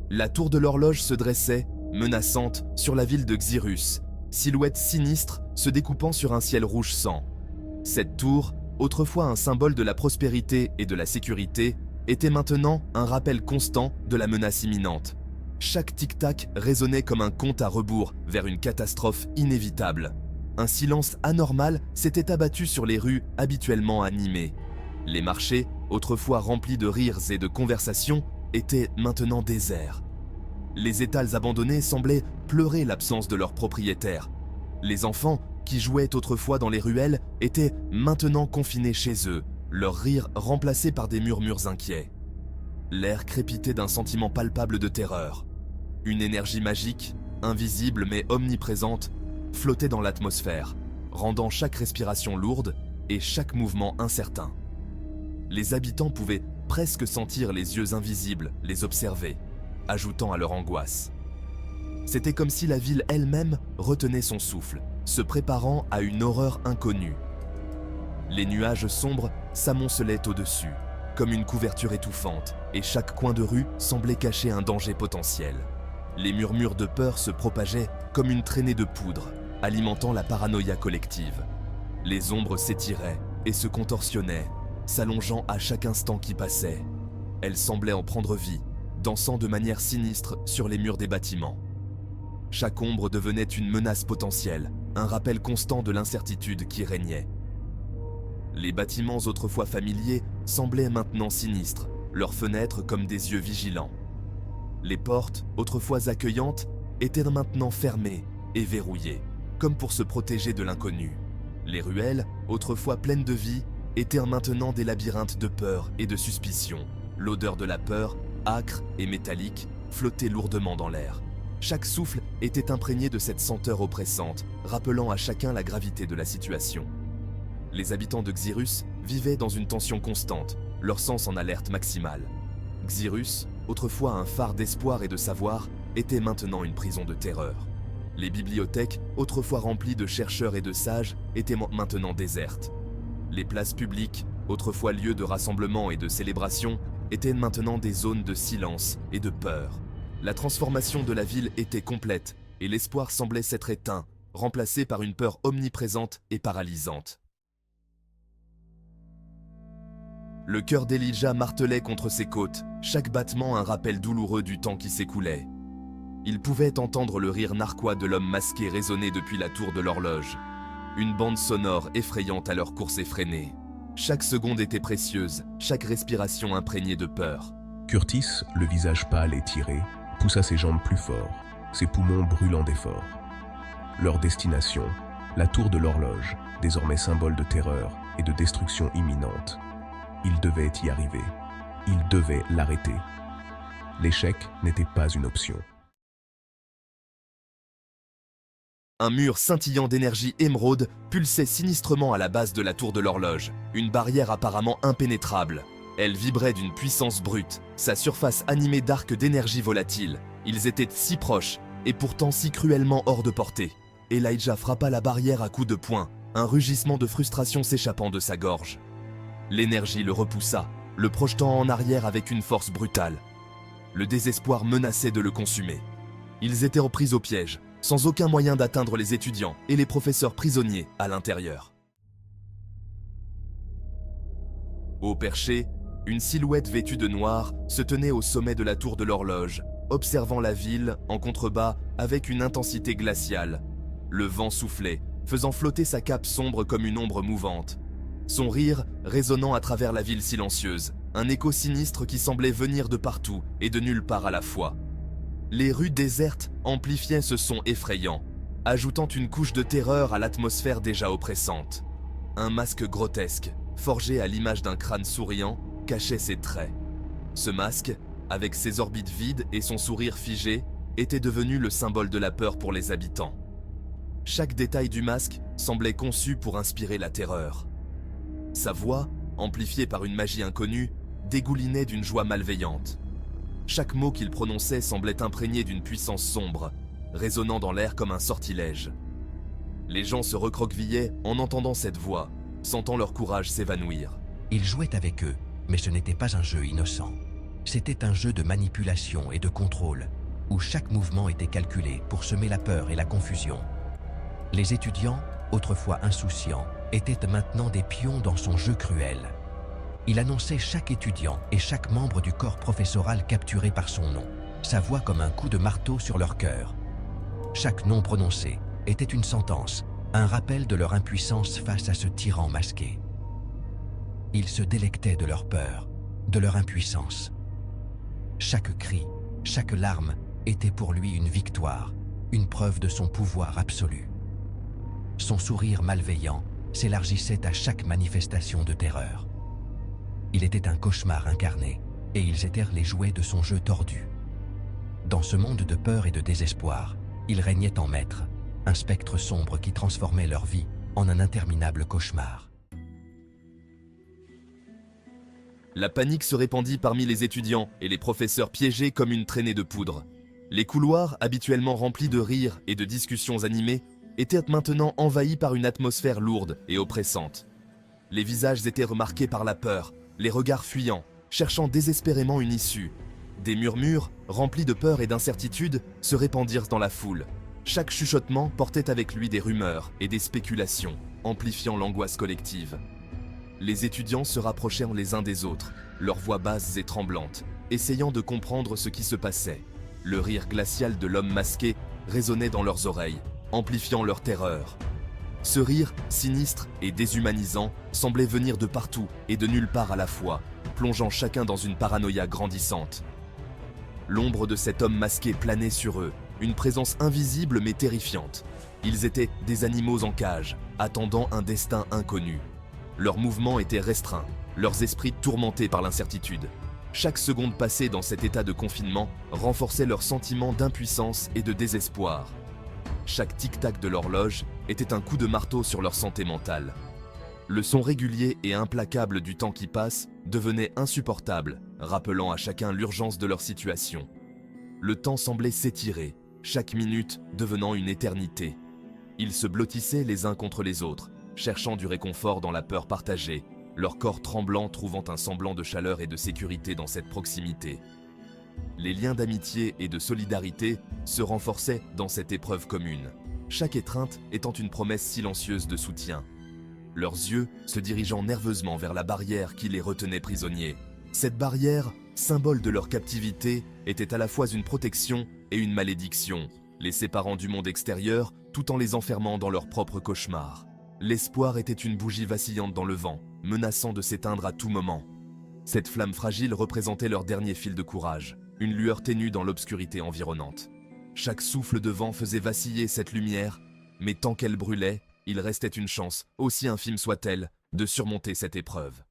La tour de l'horloge se dressait, menaçante, sur la ville de Xirus, silhouette sinistre se découpant sur un ciel rouge sang. Cette tour, autrefois un symbole de la prospérité et de la sécurité, était maintenant un rappel constant de la menace imminente. Chaque tic-tac résonnait comme un compte à rebours vers une catastrophe inévitable. Un silence anormal s'était abattu sur les rues habituellement animées. Les marchés, autrefois remplis de rires et de conversations, étaient maintenant déserts. Les étals abandonnés semblaient pleurer l'absence de leurs propriétaires. Les enfants, qui jouaient autrefois dans les ruelles, étaient maintenant confinés chez eux, leurs rires remplacés par des murmures inquiets. L'air crépitait d'un sentiment palpable de terreur. Une énergie magique, invisible mais omniprésente, flottait dans l'atmosphère, rendant chaque respiration lourde et chaque mouvement incertain. Les habitants pouvaient presque sentir les yeux invisibles les observer, ajoutant à leur angoisse. C'était comme si la ville elle-même retenait son souffle, se préparant à une horreur inconnue. Les nuages sombres s'amoncelaient au-dessus, comme une couverture étouffante, et chaque coin de rue semblait cacher un danger potentiel. Les murmures de peur se propageaient comme une traînée de poudre, alimentant la paranoïa collective. Les ombres s'étiraient et se contorsionnaient, s'allongeant à chaque instant qui passait. Elles semblaient en prendre vie, dansant de manière sinistre sur les murs des bâtiments. Chaque ombre devenait une menace potentielle, un rappel constant de l'incertitude qui régnait. Les bâtiments autrefois familiers semblaient maintenant sinistres, leurs fenêtres comme des yeux vigilants. Les portes, autrefois accueillantes, étaient maintenant fermées et verrouillées, comme pour se protéger de l'inconnu. Les ruelles, autrefois pleines de vie, étaient maintenant des labyrinthes de peur et de suspicion. L'odeur de la peur, âcre et métallique, flottait lourdement dans l'air. Chaque souffle était imprégné de cette senteur oppressante, rappelant à chacun la gravité de la situation. Les habitants de Xirus vivaient dans une tension constante, leur sens en alerte maximale. Xirus, autrefois un phare d'espoir et de savoir, était maintenant une prison de terreur. Les bibliothèques, autrefois remplies de chercheurs et de sages, étaient maintenant désertes. Les places publiques, autrefois lieux de rassemblement et de célébration, étaient maintenant des zones de silence et de peur. La transformation de la ville était complète et l'espoir semblait s'être éteint, remplacé par une peur omniprésente et paralysante. Le cœur d'Elijah martelait contre ses côtes, chaque battement un rappel douloureux du temps qui s'écoulait. Il pouvait entendre le rire narquois de l'homme masqué résonner depuis la tour de l'horloge. Une bande sonore effrayante à leur course effrénée. Chaque seconde était précieuse, chaque respiration imprégnée de peur. Curtis, le visage pâle et tiré, poussa ses jambes plus fort, ses poumons brûlant d'effort. Leur destination, la tour de l'horloge, désormais symbole de terreur et de destruction imminente. Il devait y arriver. Il devait l'arrêter. L'échec n'était pas une option. Un mur scintillant d'énergie émeraude pulsait sinistrement à la base de la tour de l'horloge, une barrière apparemment impénétrable. Elle vibrait d'une puissance brute, sa surface animée d'arcs d'énergie volatile. Ils étaient si proches, et pourtant si cruellement hors de portée. Elijah frappa la barrière à coups de poing, un rugissement de frustration s'échappant de sa gorge. L'énergie le repoussa, le projetant en arrière avec une force brutale. Le désespoir menaçait de le consumer. Ils étaient repris au piège, sans aucun moyen d'atteindre les étudiants et les professeurs prisonniers à l'intérieur. Au perché, une silhouette vêtue de noir se tenait au sommet de la tour de l'horloge, observant la ville en contrebas avec une intensité glaciale. Le vent soufflait, faisant flotter sa cape sombre comme une ombre mouvante. Son rire résonnant à travers la ville silencieuse, un écho sinistre qui semblait venir de partout et de nulle part à la fois. Les rues désertes amplifiaient ce son effrayant, ajoutant une couche de terreur à l'atmosphère déjà oppressante. Un masque grotesque, forgé à l'image d'un crâne souriant, cachait ses traits. Ce masque, avec ses orbites vides et son sourire figé, était devenu le symbole de la peur pour les habitants. Chaque détail du masque semblait conçu pour inspirer la terreur. Sa voix, amplifiée par une magie inconnue, dégoulinait d'une joie malveillante. Chaque mot qu'il prononçait semblait imprégné d'une puissance sombre, résonnant dans l'air comme un sortilège. Les gens se recroquevillaient en entendant cette voix, sentant leur courage s'évanouir. Il jouait avec eux, mais ce n'était pas un jeu innocent. C'était un jeu de manipulation et de contrôle, où chaque mouvement était calculé pour semer la peur et la confusion. Les étudiants, autrefois insouciants, étaient maintenant des pions dans son jeu cruel. Il annonçait chaque étudiant et chaque membre du corps professoral capturé par son nom, sa voix comme un coup de marteau sur leur cœur. Chaque nom prononcé était une sentence, un rappel de leur impuissance face à ce tyran masqué. Ils se délectaient de leur peur, de leur impuissance. Chaque cri, chaque larme était pour lui une victoire, une preuve de son pouvoir absolu. Son sourire malveillant s'élargissait à chaque manifestation de terreur. Il était un cauchemar incarné, et ils étaient les jouets de son jeu tordu. Dans ce monde de peur et de désespoir, il régnait en maître, un spectre sombre qui transformait leur vie en un interminable cauchemar. La panique se répandit parmi les étudiants et les professeurs piégés comme une traînée de poudre. Les couloirs, habituellement remplis de rires et de discussions animées, étaient maintenant envahis par une atmosphère lourde et oppressante. Les visages étaient remarqués par la peur, les regards fuyants, cherchant désespérément une issue. Des murmures, remplis de peur et d'incertitude, se répandirent dans la foule. Chaque chuchotement portait avec lui des rumeurs et des spéculations, amplifiant l'angoisse collective. Les étudiants se rapprochèrent les uns des autres, leurs voix basses et tremblantes, essayant de comprendre ce qui se passait. Le rire glacial de l'homme masqué résonnait dans leurs oreilles, amplifiant leur terreur. Ce rire, sinistre et déshumanisant, semblait venir de partout et de nulle part à la fois, plongeant chacun dans une paranoïa grandissante. L'ombre de cet homme masqué planait sur eux, une présence invisible mais terrifiante. Ils étaient des animaux en cage, attendant un destin inconnu. Leurs mouvements étaient restreints, leurs esprits tourmentés par l'incertitude. Chaque seconde passée dans cet état de confinement renforçait leur sentiment d'impuissance et de désespoir. Chaque tic-tac de l'horloge était un coup de marteau sur leur santé mentale. Le son régulier et implacable du temps qui passe devenait insupportable, rappelant à chacun l'urgence de leur situation. Le temps semblait s'étirer, chaque minute devenant une éternité. Ils se blottissaient les uns contre les autres, cherchant du réconfort dans la peur partagée, leur corps tremblant trouvant un semblant de chaleur et de sécurité dans cette proximité. Les liens d'amitié et de solidarité se renforçaient dans cette épreuve commune, chaque étreinte étant une promesse silencieuse de soutien. Leurs yeux se dirigeant nerveusement vers la barrière qui les retenait prisonniers. Cette barrière, symbole de leur captivité, était à la fois une protection et une malédiction, les séparant du monde extérieur tout en les enfermant dans leur propre cauchemar. L'espoir était une bougie vacillante dans le vent, menaçant de s'éteindre à tout moment. Cette flamme fragile représentait leur dernier fil de courage, une lueur ténue dans l'obscurité environnante. Chaque souffle de vent faisait vaciller cette lumière, mais tant qu'elle brûlait, il restait une chance, aussi infime soit-elle, de surmonter cette épreuve.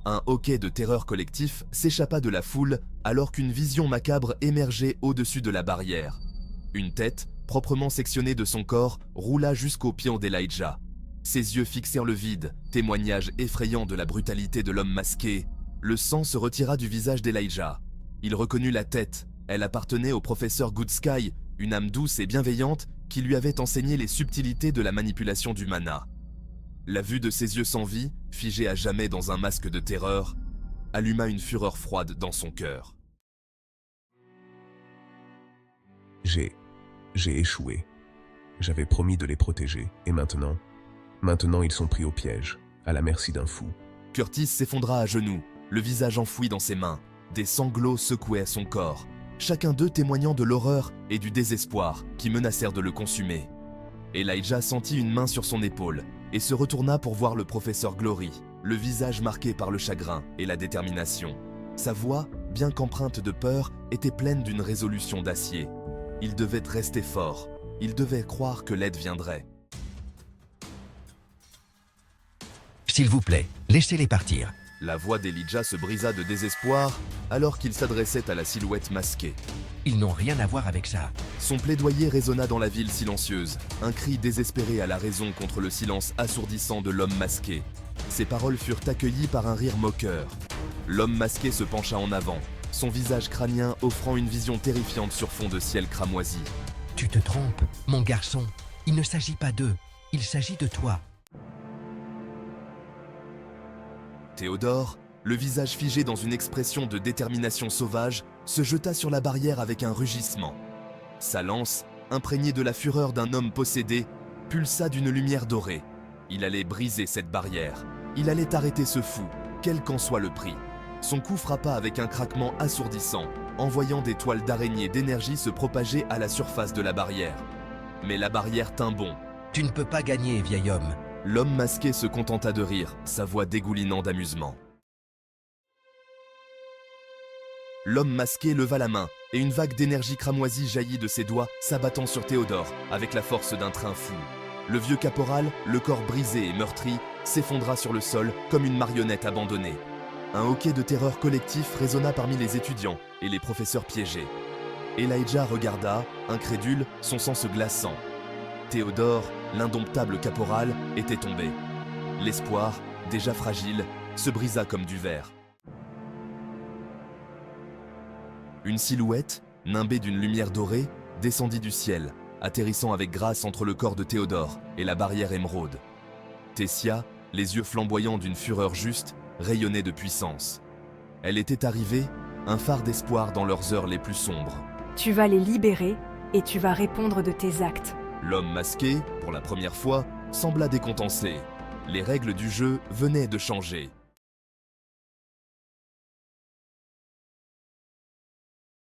Un hoquet de terreur collectif s'échappa de la foule alors qu'une vision macabre émergeait au-dessus de la barrière. Une tête, proprement sectionnée de son corps, roula jusqu'au pied d'Elijah. Ses yeux fixèrent le vide, témoignage effrayant de la brutalité de l'homme masqué. Le sang se retira du visage d'Elijah. Il reconnut la tête. Elle appartenait au professeur Goodsky, une âme douce et bienveillante qui lui avait enseigné les subtilités de la manipulation du mana. La vue de ses yeux sans vie, figés à jamais dans un masque de terreur, alluma une fureur froide dans son cœur. J'ai échoué. J'avais promis de les protéger, et maintenant ils sont pris au piège, à la merci d'un fou. Curtis s'effondra à genoux, le visage enfoui dans ses mains. Des sanglots secouaient son corps, chacun d'eux témoignant de l'horreur et du désespoir qui menacèrent de le consumer. Elijah sentit une main sur son épaule et se retourna pour voir le professeur Glory, le visage marqué par le chagrin et la détermination. Sa voix, bien qu'empreinte de peur, était pleine d'une résolution d'acier. Il devait rester fort, il devait croire que l'aide viendrait. S'il vous plaît, laissez-les partir. La voix d'Elijah se brisa de désespoir alors qu'il s'adressait à la silhouette masquée. Ils n'ont rien à voir avec ça. Son plaidoyer résonna dans la ville silencieuse, un cri désespéré à la raison contre le silence assourdissant de l'homme masqué. Ses paroles furent accueillies par un rire moqueur. L'homme masqué se pencha en avant, son visage crânien offrant une vision terrifiante sur fond de ciel cramoisi. Tu te trompes, mon garçon. Il ne s'agit pas d'eux, il s'agit de toi. Théodore, le visage figé dans une expression de détermination sauvage, se jeta sur la barrière avec un rugissement. Sa lance, imprégnée de la fureur d'un homme possédé, pulsa d'une lumière dorée. Il allait briser cette barrière. Il allait arrêter ce fou, quel qu'en soit le prix. Son coup frappa avec un craquement assourdissant, envoyant des toiles d'araignée d'énergie se propager à la surface de la barrière. Mais la barrière tint bon. « Tu ne peux pas gagner, vieil homme. » L'homme masqué se contenta de rire, sa voix dégoulinant d'amusement. L'homme masqué leva la main, et une vague d'énergie cramoisie jaillit de ses doigts, s'abattant sur Théodore, avec la force d'un train fou. Le vieux caporal, le corps brisé et meurtri, s'effondra sur le sol comme une marionnette abandonnée. Un hoquet de terreur collectif résonna parmi les étudiants et les professeurs piégés. Elijah regarda, incrédule, son sang se glaçant. Théodore, l'indomptable caporal, était tombé. L'espoir, déjà fragile, se brisa comme du verre. Une silhouette, nimbée d'une lumière dorée, descendit du ciel, atterrissant avec grâce entre le corps de Théodore et la barrière émeraude. Tessia, les yeux flamboyants d'une fureur juste, rayonnait de puissance. Elle était arrivée, un phare d'espoir dans leurs heures les plus sombres. Tu vas les libérer et tu vas répondre de tes actes. L'homme masqué, pour la première fois, sembla décontenancé. Les règles du jeu venaient de changer.